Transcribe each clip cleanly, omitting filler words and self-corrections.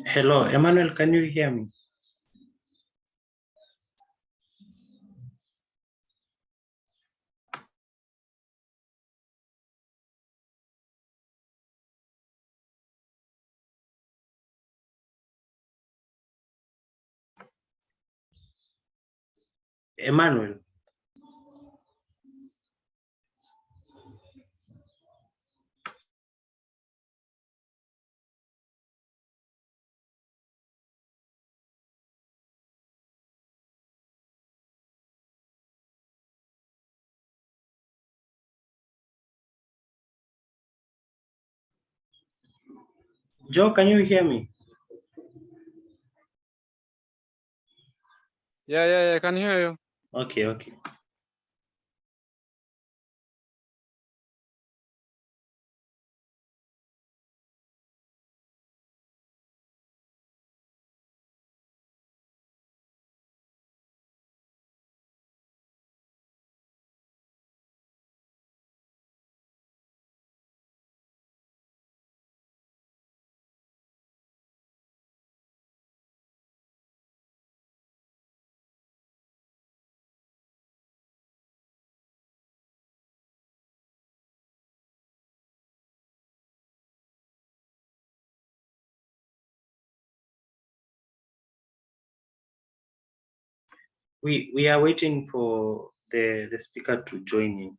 Hello, Emmanuel, can you hear me? Emmanuel. Joe, can you hear me? Yeah, I can hear you. Okay. We are waiting for the speaker to join in.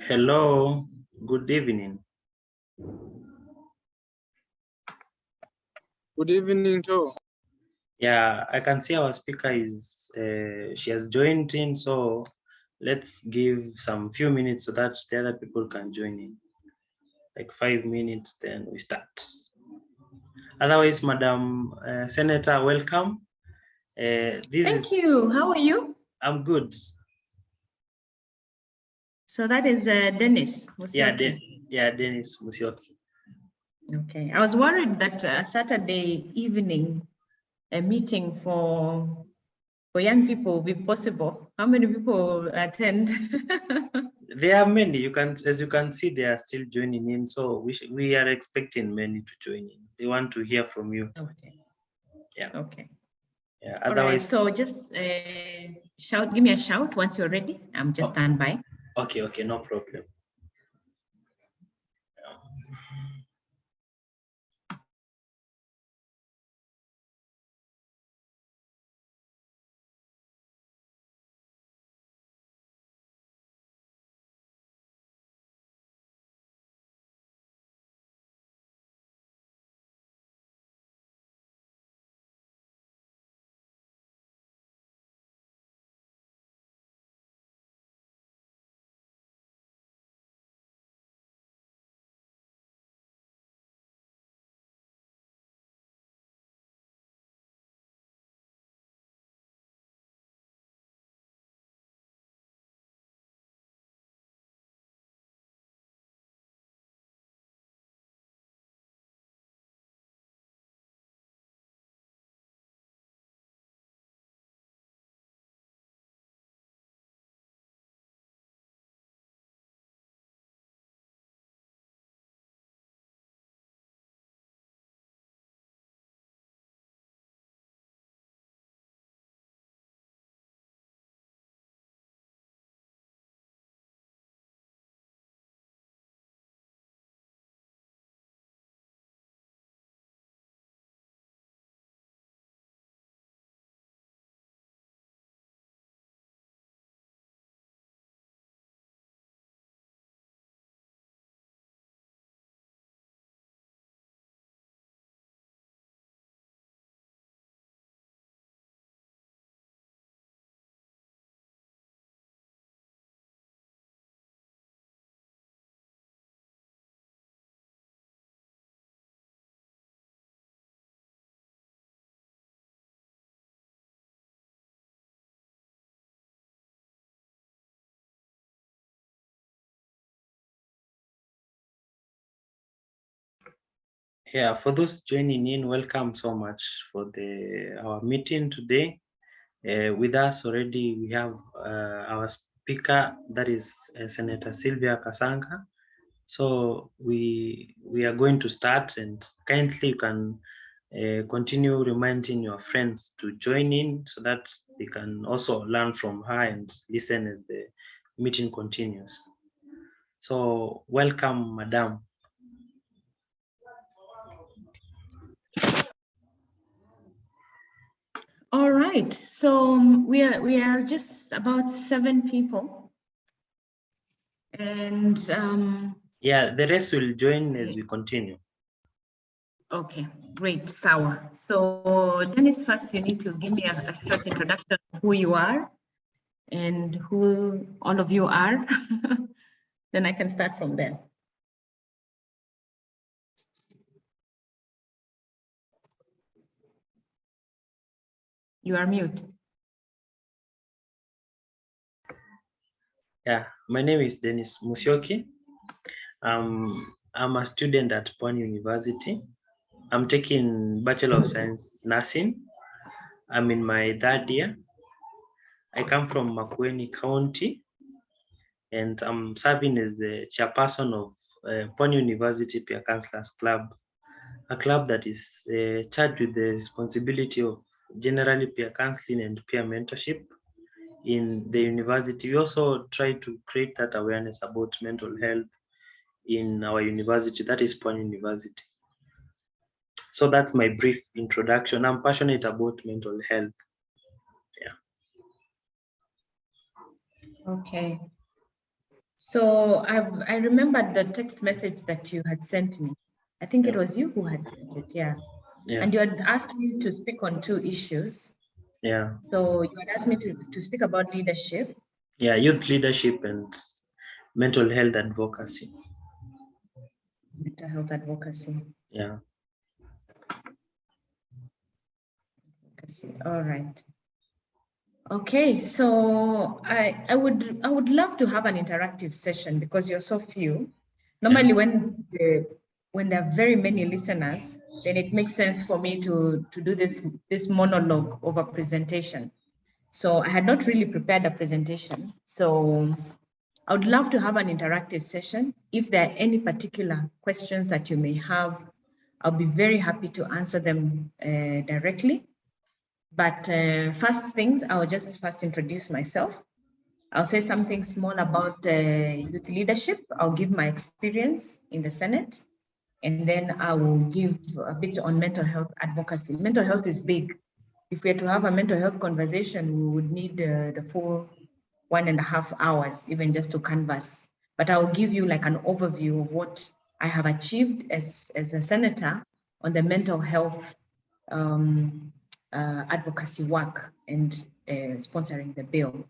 Hello, good evening. Good evening too. Yeah, I can see our speaker is, she has joined in, so let's give some few minutes so that the other people can join in. Like 5 minutes, then we start. Otherwise, Madam Senator, welcome. Thank you. How are you? I'm good. So that is Dennis Musyoki. Yeah, Dennis Musyoki. Okay. I was worried that Saturday evening a meeting for young people will be possible. How many people attend? There are many. As you can see, they are still joining in. So we are expecting many to join in. They want to hear from you. Okay. Yeah. Okay. Yeah. Otherwise, so just give me a shout once you're ready. I'm just stand by. Okay, no problem. Yeah, for those joining in, welcome so much for our meeting today. With us already, we have our speaker, that is Senator Sylvia Kasanga. So we are going to start, and kindly you can continue reminding your friends to join in so that they can also learn from her and listen as the meeting continues. So welcome, Madam. All right, so we are just about 7 people, and yeah, the rest will join as we continue. okay, great, Sawa. So Dennis, first you need to give me a short introduction of who you are and who all of you are. Then I can start from there. You are mute. Yeah, my name is Dennis Musyoki. I'm a student at Pwani University. I'm taking Bachelor of Science Nursing. I'm in my 3rd year. I come from Makueni County, and I'm serving as the chairperson of Pwani University Peer Counselors Club, a club that is charged with the responsibility of generally peer counseling and peer mentorship in the university. We also try to create that awareness about mental health in our university, that is Pwani University. So that's my brief introduction. I'm passionate about mental health. Yeah. Okay. So I remembered the text message that you had sent me. I think it was you who had sent it, yeah. Yeah. And you had asked me to speak on 2 issues. Yeah. So you had asked me to speak about leadership. Yeah, youth leadership and mental health advocacy. Mental health advocacy. Yeah. All right. Okay, so I would love to have an interactive session because you're so few. Normally, when there are very many listeners, then it makes sense for me to do this monologue of a presentation. So I had not really prepared a presentation. So I would love to have an interactive session. If there are any particular questions that you may have, I'll be very happy to answer them directly. But first things, I'll just first introduce myself. I'll say something small about youth leadership. I'll give my experience in the Senate, and then I will give a bit on mental health advocacy. Mental health is big. If we are to have a mental health conversation, we would need the full 1.5 hours, even just to canvass. But I'll give you like an overview of what I have achieved as a senator on the mental health advocacy work and sponsoring the bill.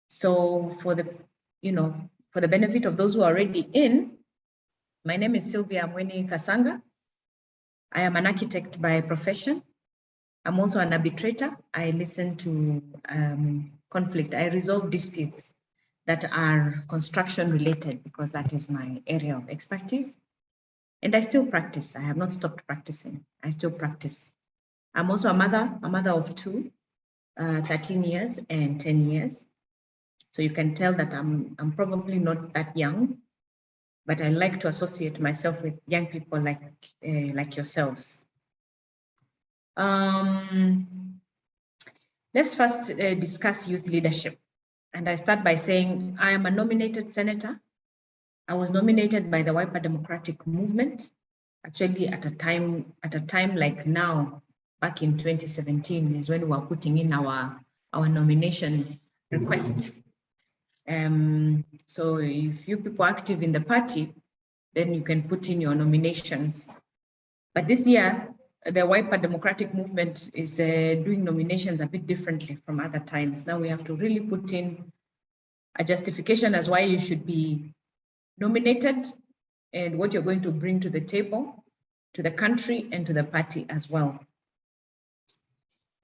So for the benefit of those who are already in, my name is Sylvia Kasanga. I am an architect by profession. I'm also an arbitrator. I listen to conflict. I resolve disputes that are construction related because that is my area of expertise. And I still practice. I have not stopped practicing. I still practice. I'm also a mother of 2, 13 years and 10 years. So you can tell that I'm probably not that young, but I like to associate myself with young people like yourselves. Let's first discuss youth leadership. And I start by saying I am a nominated senator. I was nominated by the Wiper Democratic Movement, actually at a time like now, back in 2017 is when we were putting in our nomination requests. So if you people are active in the party, then you can put in your nominations. But this year, the Wiper Democratic Movement is doing nominations a bit differently from other times. Now we have to really put in a justification as why you should be nominated and what you're going to bring to the table, to the country and to the party as well.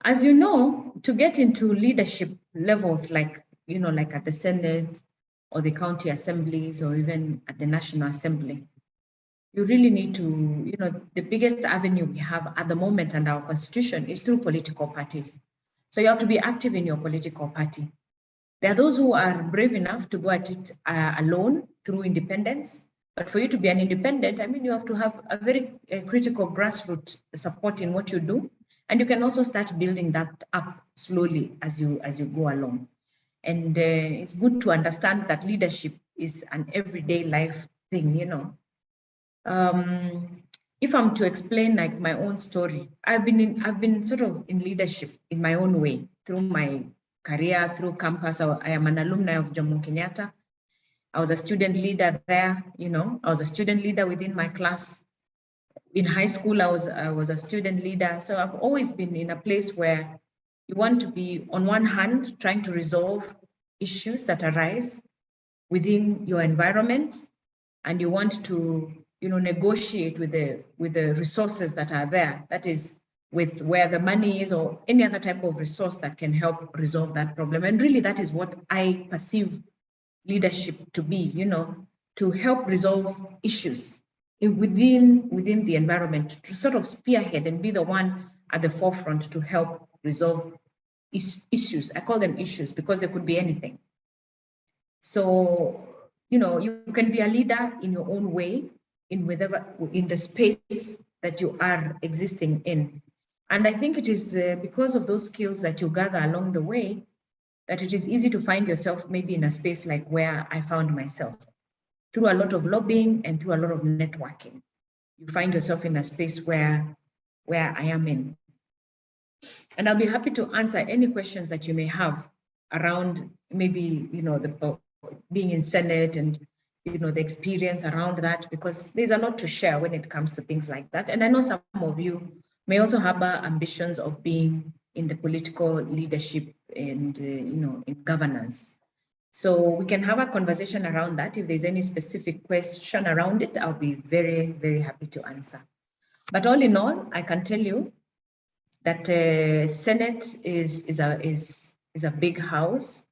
As you know, to get into leadership levels like at the Senate or the county assemblies or even at the National Assembly, you really need to, the biggest avenue we have at the moment under our constitution is through political parties. So you have to be active in your political party. There are those who are brave enough to go at it alone through independence. But for you to be an independent, I mean, you have to have a very critical grassroots support in what you do. And you can also start building that up slowly as you go along. And it's good to understand that leadership is an everyday life thing, If I'm to explain like my own story, I've been sort of in leadership in my own way through my career, through campus. I am an alumni of Jomo Kenyatta. I was a student leader there, I was a student leader within my class. In high school, I was a student leader. So I've always been in a place where you want to be, on one hand, trying to resolve issues that arise within your environment, and you want to, negotiate with the resources that are there. That is, with where the money is or any other type of resource that can help resolve that problem. And really, that is what I perceive leadership to be, to help resolve issues within the environment, to sort of spearhead and be the one at the forefront to help resolve issues. I call them issues because they could be anything. So, you can be a leader in your own way, in the space that you are existing in. And I think it is because of those skills that you gather along the way that it is easy to find yourself maybe in a space like where I found myself. Through a lot of lobbying and through a lot of networking, you find yourself in a space where I am in. And I'll be happy to answer any questions that you may have around maybe, the being in Senate and, the experience around that, because there's a lot to share when it comes to things like that. And I know some of you may also have ambitions of being in the political leadership and, in governance. So we can have a conversation around that. If there's any specific question around it, I'll be very, very happy to answer. But all in all, I can tell you that Senate is a big house.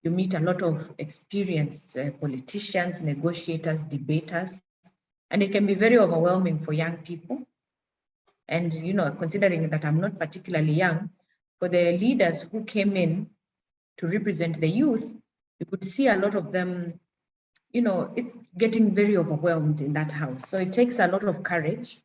You meet a lot of experienced politicians, negotiators, debaters, and it can be very overwhelming for young people. And, considering that I'm not particularly young, for the leaders who came in to represent the youth, you could see a lot of them, it's getting very overwhelmed in that house. So it takes a lot of courage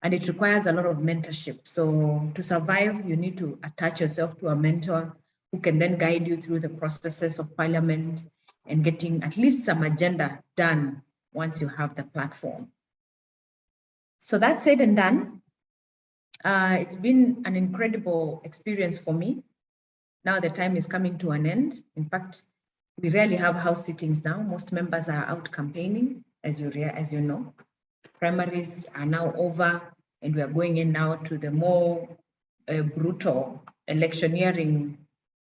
and it requires a lot of mentorship. So to survive, you need to attach yourself to a mentor who can then guide you through the processes of parliament and getting at least some agenda done once you have the platform. So that said and done, it's been an incredible experience for me. Now the time is coming to an end. In fact, we rarely have house sittings now. Most members are out campaigning, as you know. Primaries are now over, and we are going in now to the more brutal electioneering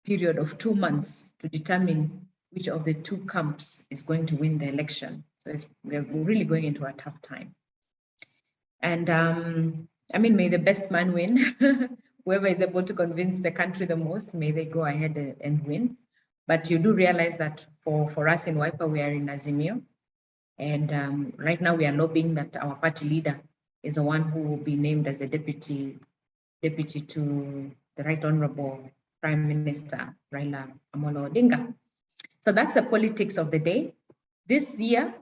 period of 2 months to determine which of the two camps is going to win the election. So we're really going into a tough time. And may the best man win. Whoever is able to convince the country the most, may they go ahead and win. But you do realize that for us in Wiper, we are in Azimio. And right now we are lobbying that our party leader is the one who will be named as a deputy to the Right Honorable Prime Minister Raila Amolo Odinga. So that's the politics of the day. This year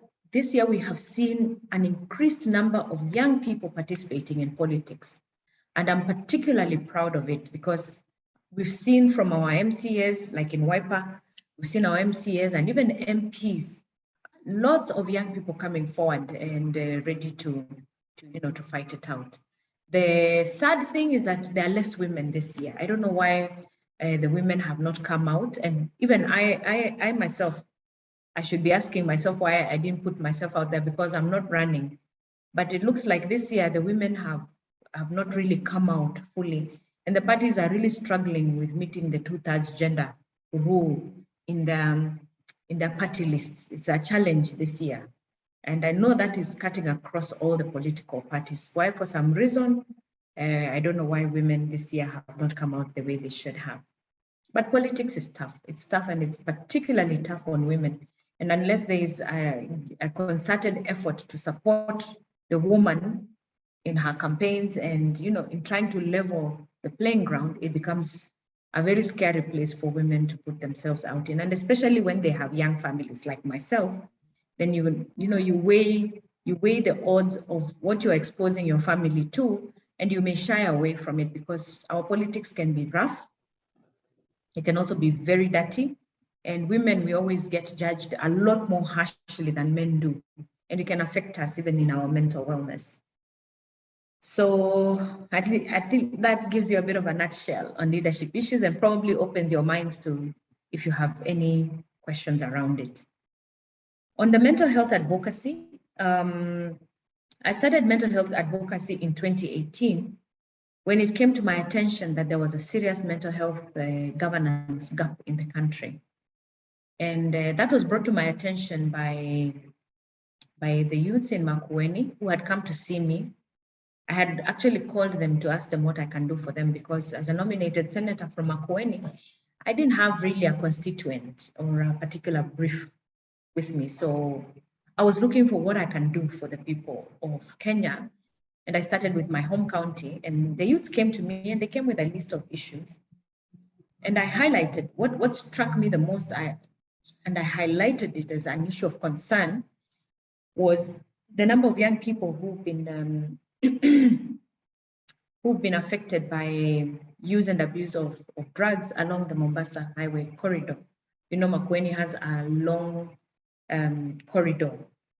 we have seen an increased number of young people participating in politics. And I'm particularly proud of it because we've seen from our MCAs, like in Wiper, we've seen our MCAs and even MPs, lots of young people coming forward and ready to fight it out. The sad thing is that there are less women this year. I don't know why the women have not come out. And even I myself, I should be asking myself why I didn't put myself out there because I'm not running. But it looks like this year the women have not really come out fully. And the parties are really struggling with meeting the 2/3 gender rule in their party lists. It's a challenge this year. And I know that is cutting across all the political parties. Why? For some reason, I don't know why women this year have not come out the way they should have. But politics is tough. It's tough, and it's particularly tough on women. And unless there is a concerted effort to support the woman in her campaigns and, in trying to level the playing ground, it becomes a very scary place for women to put themselves out in. And especially when they have young families like myself, then you weigh the odds of what you're exposing your family to, and you may shy away from it because our politics can be rough. It can also be very dirty. And women, we always get judged a lot more harshly than men do. And it can affect us even in our mental wellness. So I think that gives you a bit of a nutshell on leadership issues and probably opens your minds to if you have any questions around it. On the mental health advocacy, I started mental health advocacy in 2018 when it came to my attention that there was a serious mental health governance gap in the country. And that was brought to my attention by the youths in Makueni who had come to see me. I had actually called them to ask them what I can do for them because as a nominated senator from Makueni, I didn't have really a constituent or a particular brief with me. So I was looking for what I can do for the people of Kenya. And I started with my home county, and the youths came to me and they came with a list of issues. And I highlighted what struck me the most, and I highlighted it as an issue of concern, was the number of young people who've been who've been affected by use and abuse of drugs along the Mombasa highway corridor. Makueni has a long corridor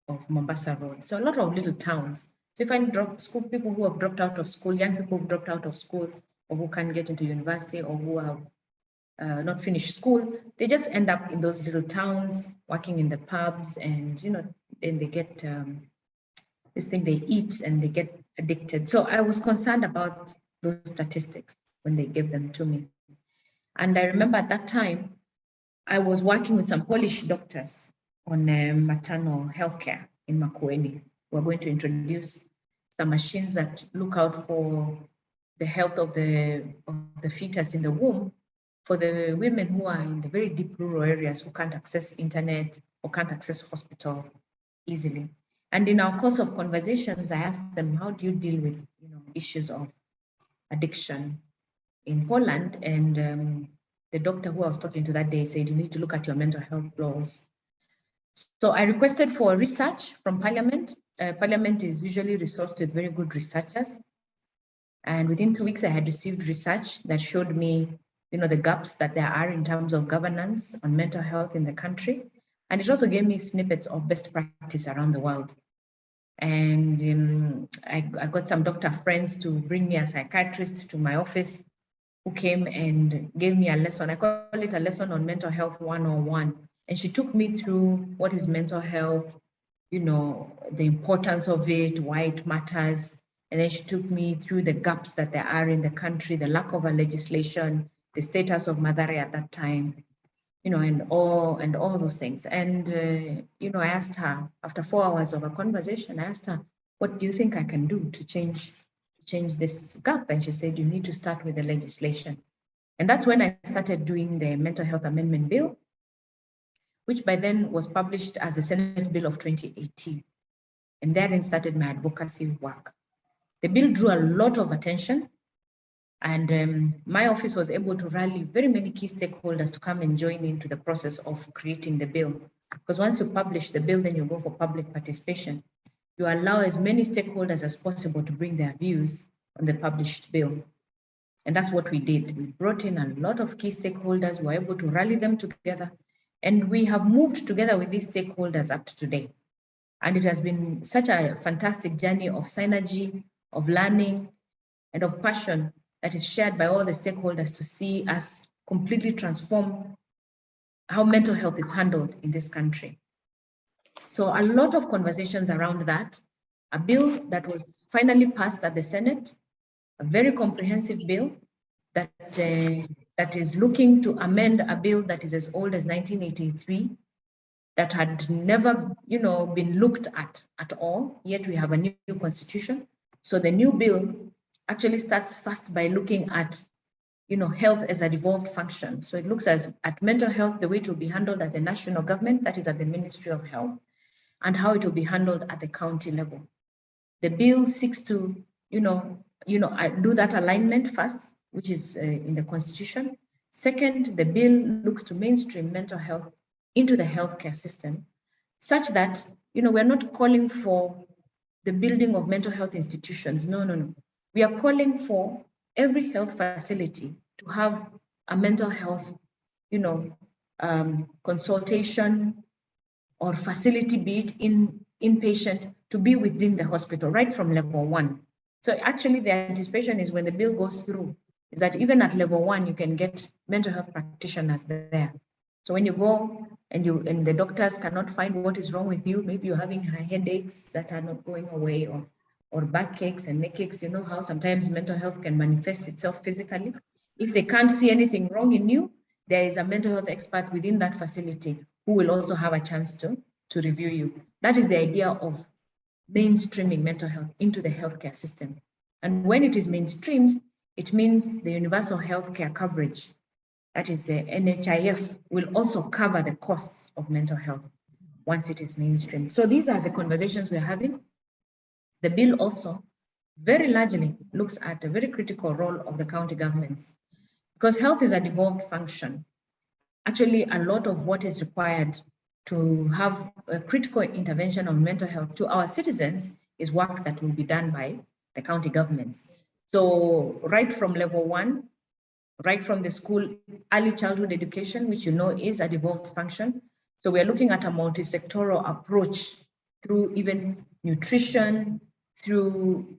of Mombasa Road. So a lot of little towns. So if I drop school, people who have dropped out of school, young people who've dropped out of school, or who can't get into university, or who have not finished school, they just end up in those little towns, working in the pubs, and then they get this thing they eat and they get addicted. So I was concerned about those statistics when they gave them to me. And I remember at that time, I was working with some Polish doctors on maternal healthcare in Makueni. We're going to introduce some machines that look out for the health of the fetus in the womb for the women who are in the very deep rural areas who can't access internet or can't access hospital easily. And in our course of conversations, I asked them, how do you deal with issues of addiction in Poland? And the doctor who I was talking to that day said, you need to look at your mental health laws. So I requested for research from Parliament. Parliament is usually resourced with very good researchers. And within 2 weeks, I had received research that showed me, the gaps that there are in terms of governance on mental health in the country. And it also gave me snippets of best practice around the world. And I got some doctor friends to bring me a psychiatrist to my office who came and gave me a lesson. I call it a lesson on mental health 101. And she took me through what is mental health, the importance of it, why it matters. And then she took me through the gaps that there are in the country, the lack of a legislation, the status of Mathare at that time, and all those things. And, I asked her, after 4 hours of a conversation, I asked her, what do you think I can do to change this gap? And she said, you need to start with the legislation. And that's when I started doing the Mental Health Amendment Bill, which by then was published as the Senate Bill of 2018. And therein started my advocacy work. The bill drew a lot of attention, and my office was able to rally very many key stakeholders to come and join into the process of creating the bill. Because once you publish the bill, then you go for public participation. You allow as many stakeholders as possible to bring their views on the published bill. And that's what we did. We brought in a lot of key stakeholders, we were able to rally them together, and we have moved together with these stakeholders up to today. And it has been such a fantastic journey of synergy, of learning, and of passion that is shared by all the stakeholders to see us completely transform how mental health is handled in this country. So a lot of conversations around that, a bill that was finally passed at the Senate, a very comprehensive bill that is looking to amend a bill that is as old as 1983, that had never, been looked at all, yet we have a new constitution. So the new bill actually starts first by looking at, health as a devolved function. So it looks at mental health, the way it will be handled at the national government, that is at the Ministry of Health, and how it will be handled at the county level. The bill seeks to, do that alignment first, which is in the Constitution. Second, the bill looks to mainstream mental health into the healthcare system, such that, we're not calling for the building of mental health institutions. No. We are calling for every health facility to have a mental health, consultation or facility, be it inpatient, to be within the hospital, right from level 1. So actually the anticipation is when the bill goes through, is that even at level 1, you can get mental health practitioners there. So when you go and the doctors cannot find what is wrong with you, maybe you're having headaches that are not going away, or backaches and neck aches. You know how sometimes mental health can manifest itself physically. If they can't see anything wrong in you, there is a mental health expert within that facility who will also have a chance to review you. That is the idea of mainstreaming mental health into the healthcare system. And when it is mainstreamed, it means the universal healthcare coverage, that is the NHIF, will also cover the costs of mental health once it is mainstreamed. So these are the conversations we're having. The bill also very largely looks at a very critical role of the county governments, because health is a devolved function. Actually, a lot of what is required to have a critical intervention on mental health to our citizens is work that will be done by the county governments. So right from level 1, right from the school, early childhood education, which is a devolved function. So we're looking at a multi-sectoral approach through even nutrition, through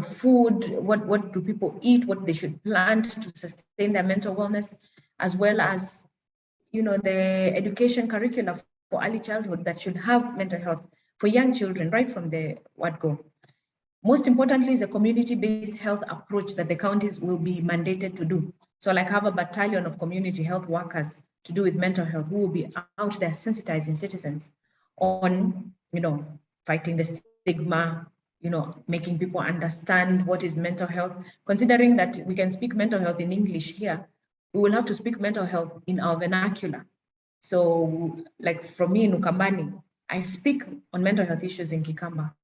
food, what do people eat, what they should plant to sustain their mental wellness, as well as the education curricula for early childhood that should have mental health for young children right from the word go. Most importantly is a community-based health approach that the counties will be mandated to do. So like have a battalion of community health workers to do with mental health who will be out there sensitizing citizens on, fighting the stigma, making people understand what is mental health. Considering that we can speak mental health in English here, we will have to speak mental health in our vernacular. So like for me in Ukambani, I speak on mental health issues in Kikamba.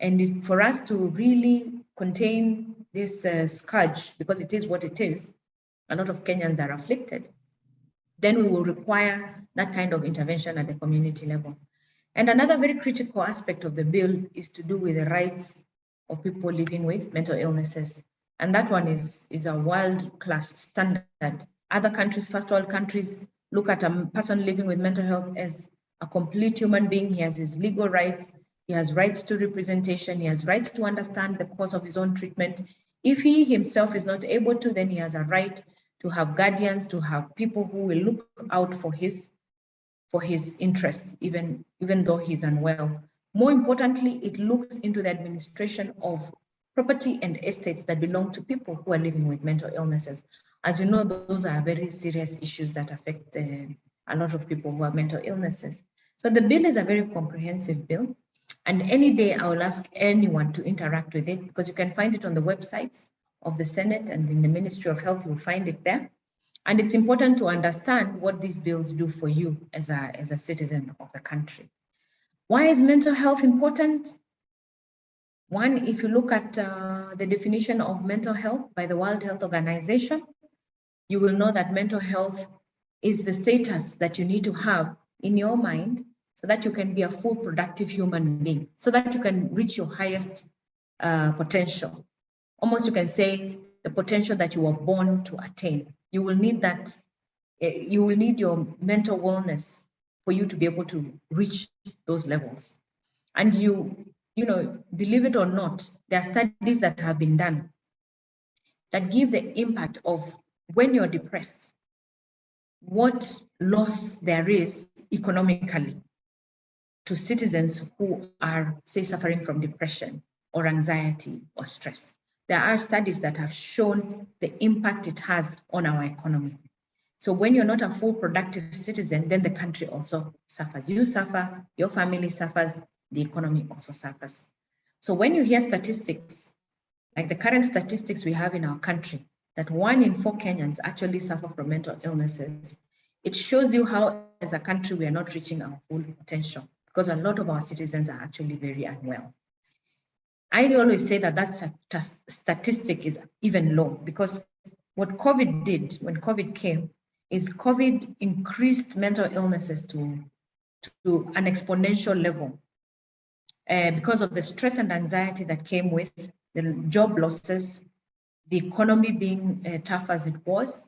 And for us to really contain this scourge, because it is what it is, a lot of Kenyans are afflicted, then we will require that kind of intervention at the community level. And another very critical aspect of the bill is to do with the rights of people living with mental illnesses. And that one is a world-class standard. Other countries, first world countries, look at a person living with mental health as a complete human being. He has his legal rights. He has rights to representation. He has rights to understand the cause of his own treatment. If he himself is not able to, then he has a right to have guardians, to have people who will look out for his interests, even though he's unwell. More importantly, it looks into the administration of property and estates that belong to people who are living with mental illnesses. As you know, those are very serious issues that affect a lot of people who have mental illnesses. So the bill is a very comprehensive bill. And any day I will ask anyone to interact with it, because you can find it on the websites of the Senate and in the Ministry of Health, you'll find it there. And it's important to understand what these bills do for you as a citizen of the country. Why is mental health important? One, if you look at the definition of mental health by the World Health Organization, you will know that mental health is the status that you need to have in your mind so that you can be a full productive human being, so that you can reach your highest potential. Almost you can say the potential that you were born to attain. You will need that, you will need your mental wellness for you to be able to reach those levels. And you know, believe it or not, there are studies that have been done that give the impact of when you're depressed, what loss there is economically to citizens who are, say, suffering from depression or anxiety or stress. There are studies that have shown the impact it has on our economy. So when you're not a full productive citizen, then the country also suffers. You suffer, your family suffers, the economy also suffers. So when you hear statistics, like the current statistics we have in our country, that 1 in 4 Kenyans actually suffer from mental illnesses, it shows you how, as a country, we are not reaching our full potential, because a lot of our citizens are actually very unwell. I always say that statistic is even low, because what COVID did when COVID came is COVID increased mental illnesses to an exponential level because of the stress and anxiety that came with the job losses, the economy being tough as it was.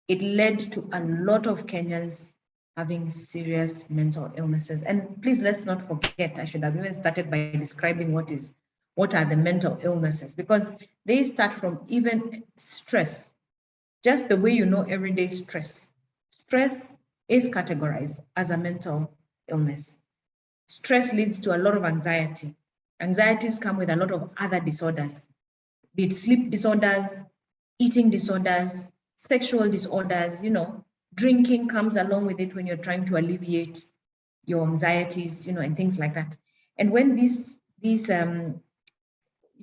It led to a lot of Kenyans having serious mental illnesses. And please, let's not forget, I should have even started by describing what are the mental illnesses, because they start from even stress, just the way you know everyday stress. Stress is categorized as a mental illness. Stress leads to a lot of anxiety. Anxieties come with a lot of other disorders, be it sleep disorders, eating disorders, sexual disorders, drinking comes along with it when you're trying to alleviate your anxieties, and things like that. And when these you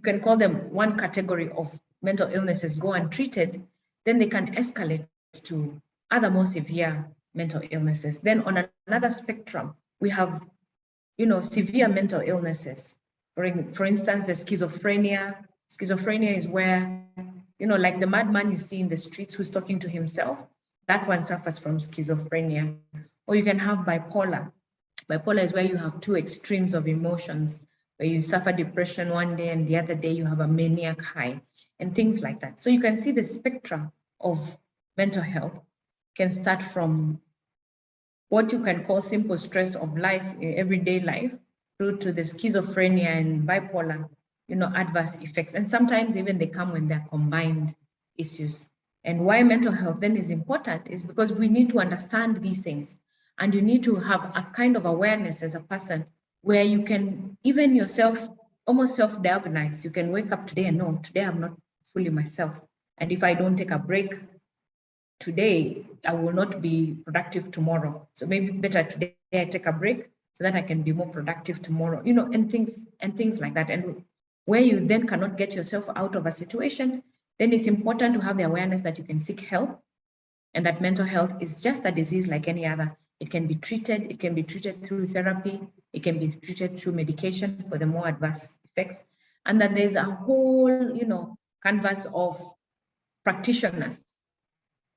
can call them one category of mental illnesses go untreated, then they can escalate to other more severe mental illnesses. Then on another spectrum, we have, severe mental illnesses. For instance, the schizophrenia. Schizophrenia is where, like the madman you see in the streets who's talking to himself, that one suffers from schizophrenia. Or you can have bipolar. Bipolar is where you have two extremes of emotions, where you suffer depression one day and the other day you have a maniac high, and things like that. So you can see the spectrum of mental health can start from what you can call simple stress of life, everyday life, through to the schizophrenia and bipolar, adverse effects. And sometimes even they come when they're combined issues. And why mental health then is important is because we need to understand these things. And you need to have a kind of awareness as a person where you can even yourself almost self-diagnose. You can wake up today and know, today I'm not fully myself. And if I don't take a break today, I will not be productive tomorrow. So maybe better today I take a break so that I can be more productive tomorrow, and things like that. And where you then cannot get yourself out of a situation, then it's important to have the awareness that you can seek help, and that mental health is just a disease like any other. It can be treated. It can be treated through therapy. It can be treated through medication for the more adverse effects. And that there's a whole, canvas of practitioners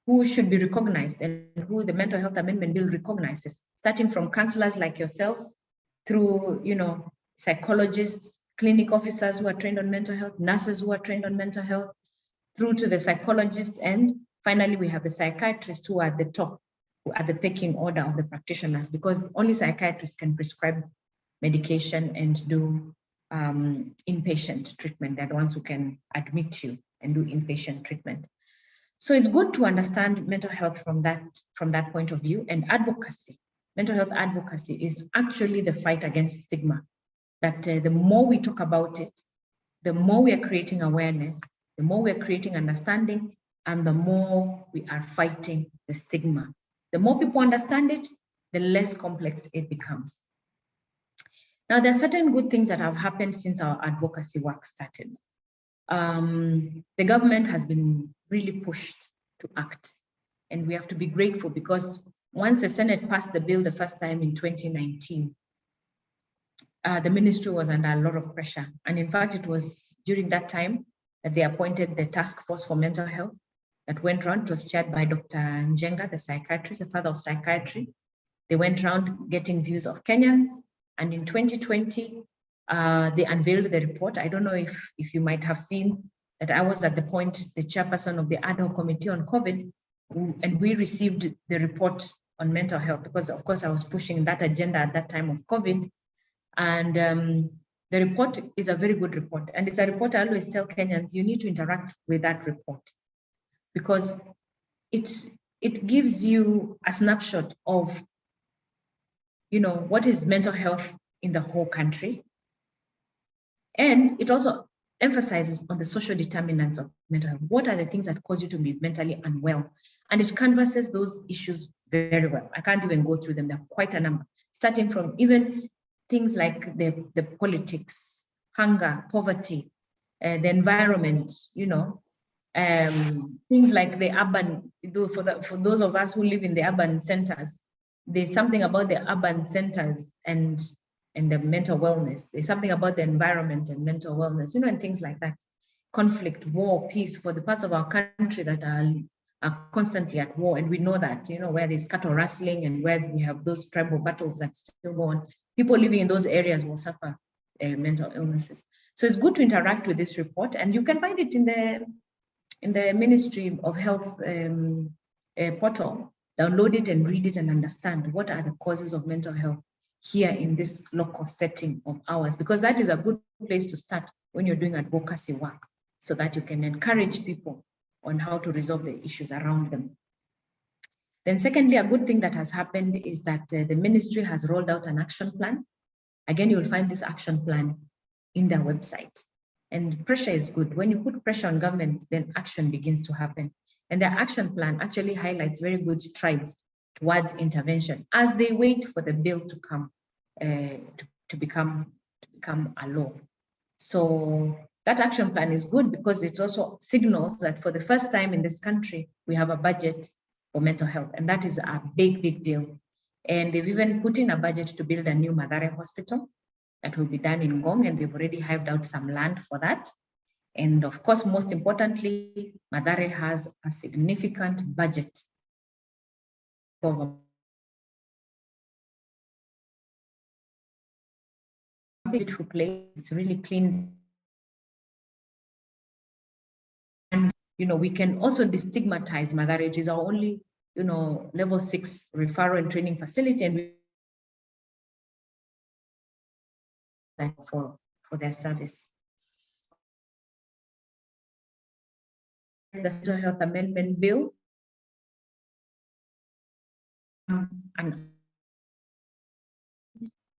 who should be recognized and who the Mental Health Amendment Bill recognizes, starting from counselors like yourselves, through, psychologists, clinic officers who are trained on mental health, nurses who are trained on mental health, through to the psychologists, and finally we have the psychiatrists who are at the top, who are the pecking order of the practitioners, because only psychiatrists can prescribe medication and do inpatient treatment. They're the ones who can admit you and do inpatient treatment. So it's good to understand mental health from that point of view. And advocacy, mental health advocacy, is actually the fight against stigma. That the more we talk about it, the more we are creating awareness, the more we are creating understanding, and the more we are fighting the stigma. The more people understand it, the less complex it becomes. Now, there are certain good things that have happened since our advocacy work started. The government has been really pushed to act, and we have to be grateful, because once the Senate passed the bill the first time in 2019, the ministry was under a lot of pressure. And in fact, it was during that time that they appointed the task force for mental health that went around. It was chaired by Dr. Njenga, the psychiatrist, the father of psychiatry. They went around getting views of Kenyans. And in 2020, they unveiled the report. I don't know if you might have seen that I was at the point, the chairperson of the ad hoc committee on COVID, and we received the report on mental health, because of course I was pushing that agenda at that time of COVID. And the report is a very good report. And it's a report I always tell Kenyans, you need to interact with that report, because it gives you a snapshot of, what is mental health in the whole country. And it also emphasizes on the social determinants of mental health. What are the things that cause you to be mentally unwell? And it canvasses those issues very well. I can't even go through them. There are quite a number, starting from even things like the politics, hunger, poverty, the environment, things like the urban, for those of us who live in the urban centers, there's something about the urban centers and and the mental wellness. There's something about the environment and mental wellness, and things like that. Conflict, war, peace, for the parts of our country that are constantly at war. And we know that, where there's cattle rustling and where we have those tribal battles that still go on, people living in those areas will suffer mental illnesses. So it's good to interact with this report, and you can find it in the Ministry of Health portal. Download it and read it and understand what are the causes of mental health here in this local setting of ours, because that is a good place to start when you're doing advocacy work, so that you can encourage people on how to resolve the issues around them. Then secondly, a good thing that has happened is that the ministry has rolled out an action plan. Again, you'll find this action plan in their website. And pressure is good. When you put pressure on government, then action begins to happen. And their action plan actually highlights very good strides towards intervention as they wait for the bill to come to become a law. So that action plan is good because it also signals that for the first time in this country, we have a budget for mental health. And that is a big, big deal. And they've even put in a budget to build a new Mathare hospital that will be done in Ngong, and they've already hived out some land for that. And of course, most importantly, Mathare has a significant budget for a beautiful place. It's really clean. And we can also destigmatize Mathare. It is our only level 6 referral and training facility, and we for their service. The Mental Health Amendment Bill, and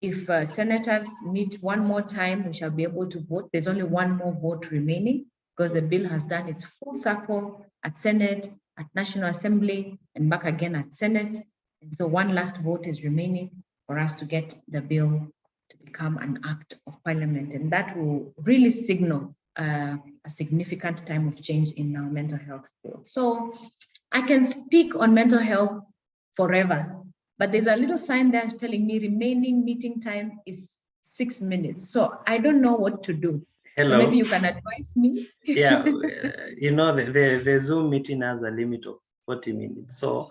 if senators meet one more time, we shall be able to vote. There's only one more vote remaining because the bill has done its full circle at Senate, at National Assembly, and back again at Senate. And so one last vote is remaining for us to get the bill to become an act of parliament. And that will really signal a significant time of change in our mental health field. So I can speak on mental health forever, but there's a little sign there telling me remaining meeting time is 6 minutes. So I don't know what to do. Hello. So maybe you can advise me. Yeah, the Zoom meeting has a limit of 40 minutes. So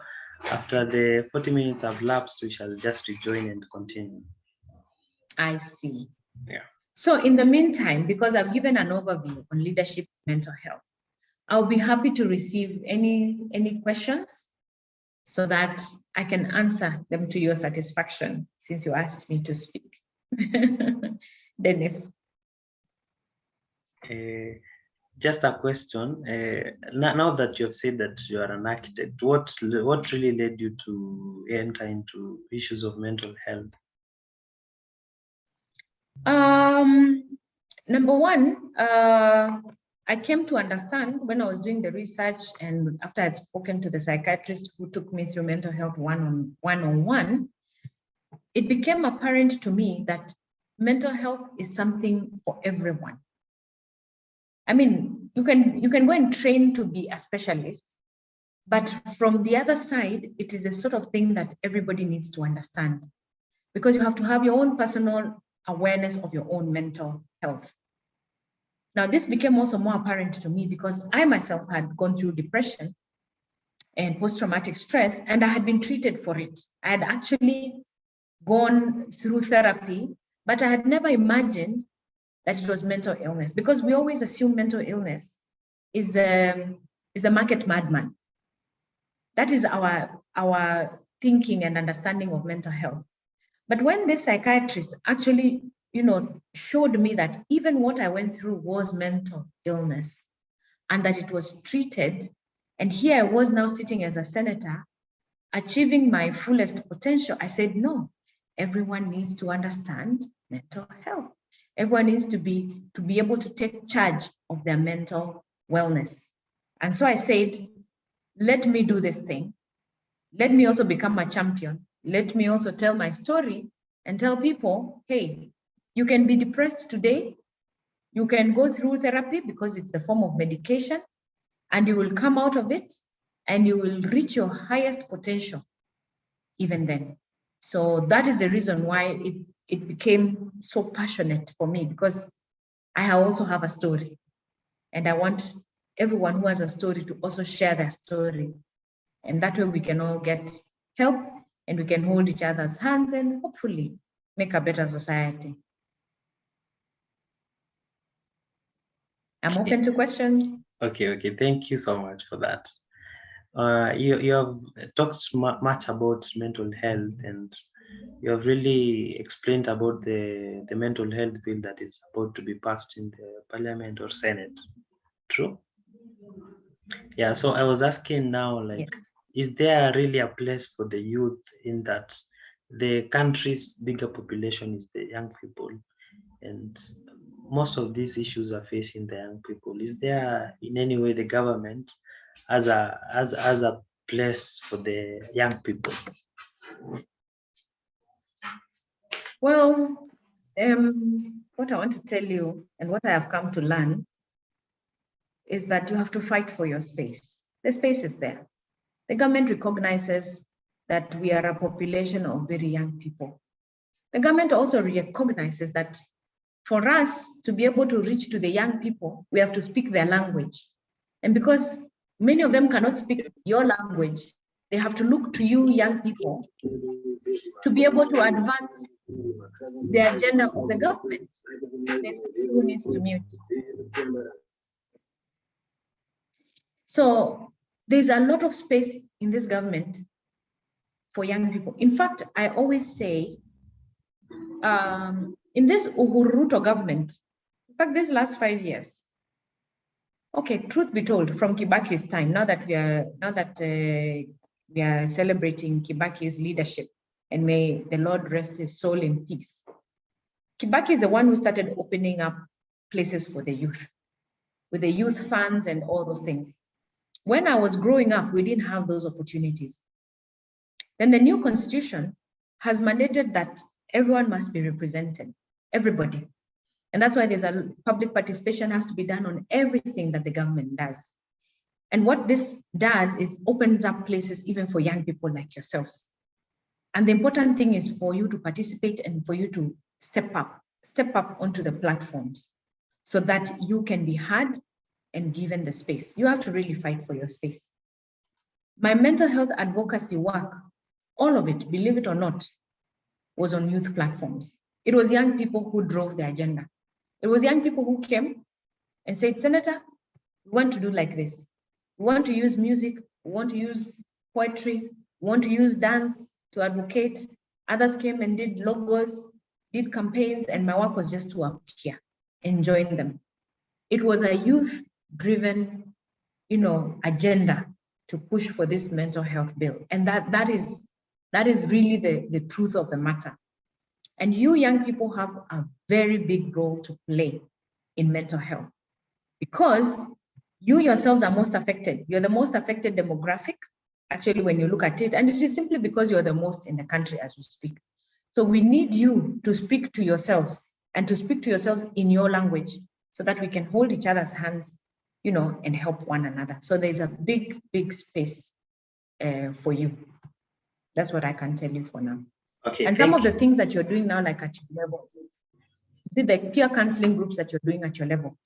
after the 40 minutes have lapsed, we shall just rejoin and continue. I see. Yeah. So in the meantime, because I've given an overview on leadership mental health, I'll be happy to receive any questions so that I can answer them to your satisfaction, since you asked me to speak. Dennis. Just a question. Now that you have said that you are an architect, what really led you to enter into issues of mental health? Number one, I came to understand when I was doing the research, and after I'd spoken to the psychiatrist who took me through mental health one-on-one, it became apparent to me that mental health is something for everyone. I mean, you can go and train to be a specialist, but from the other side, it is the sort of thing that everybody needs to understand, because you have to have your own personal awareness of your own mental health. Now, this became also more apparent to me because I myself had gone through depression and post-traumatic stress, and I had been treated for it. I had actually gone through therapy, but I had never imagined that it was mental illness, because we always assume mental illness is the market madman. That is our thinking and understanding of mental health. But when this psychiatrist actually, showed me that even what I went through was mental illness and that it was treated, and here I was now sitting as a senator, achieving my fullest potential, I said, no, everyone needs to understand mental health. Everyone needs to be able to take charge of their mental wellness. And so I said, let me do this thing. Let me also become a champion. Let me also tell my story and tell people, hey, you can be depressed today. You can go through therapy because it's the form of medication, and you will come out of it and you will reach your highest potential even then. So that is the reason why it became so passionate for me because I also have a story. And I want everyone who has a story to also share their story. And that way we can all get help and we can hold each other's hands and hopefully make a better society. I'm open to questions. Okay, thank you so much for that. You have talked much about mental health, and you have really explained about the mental health bill that is about to be passed in the Parliament or Senate. True? Yeah, so I was asking now, like, Yes. is there really a place for the youth in that the country's bigger population is the young people, and most of these issues are facing the young people? Is there in any way the government as a place for the young people? Well, what I want to tell you and what I have come to learn is that you have to fight for your space. The space is there. The government recognizes that we are a population of very young people. The government also recognizes that for us to be able to reach to the young people, we have to speak their language. And because many of them cannot speak your language, they have to look to you, young people, to be able to advance the agenda of the government. Who needs to mute? So there's a lot of space in this government for young people. In fact, I always say, in this Uhuru Ruto government, in fact, this last 5 years, okay, truth be told, from Kibaki's time, now that we are celebrating Kibaki's leadership, and may the Lord rest his soul in peace. Kibaki is the one who started opening up places for the youth, with the youth funds and all those things. When I was growing up, we didn't have those opportunities. Then the new constitution has mandated that everyone must be represented, everybody. And that's why there's a public participation has to be done on everything that the government does. And what this does is opens up places even for young people like yourselves. And the important thing is for you to participate and for you to step up onto the platforms so that you can be heard and given the space. You have to really fight for your space. My mental health advocacy work, all of it, believe it or not, was on youth platforms. It was young people who drove the agenda. It was young people who came and said, Senator, we want to do like this. We want to use music, we want to use poetry, we want to use dance to advocate. Others came and did logos, did campaigns, and my work was just to appear and join them. It was a youth-driven, agenda to push for this mental health bill. And that is really the truth of the matter. And you young people have a very big role to play in mental health because you yourselves are most affected. You're the most affected demographic, actually, when you look at it. And it is simply because you're the most in the country as we speak. So we need you to speak to yourselves and to speak to yourselves in your language so that we can hold each other's hands, and help one another. So there's a big, big space for you. That's what I can tell you for now. Okay. And some of the things that you're doing now, like at your level, you see the peer counseling groups that you're doing at your level,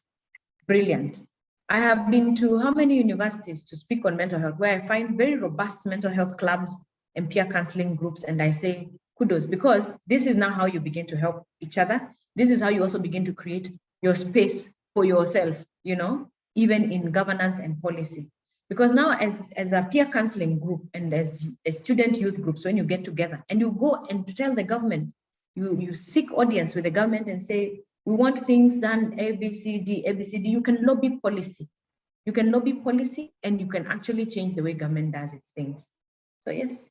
brilliant. I have been to how many universities to speak on mental health where I find very robust mental health clubs and peer counseling groups, and I say kudos, because this is now how you begin to help each other. This is how you also begin to create your space for yourself, even in governance and policy. Because now as a peer counseling group and as a student youth groups, when you get together and you go and tell the government, you seek audience with the government and say, we want things done A, B, C, D, you can lobby policy. You can lobby policy and you can actually change the way government does its things. So yes.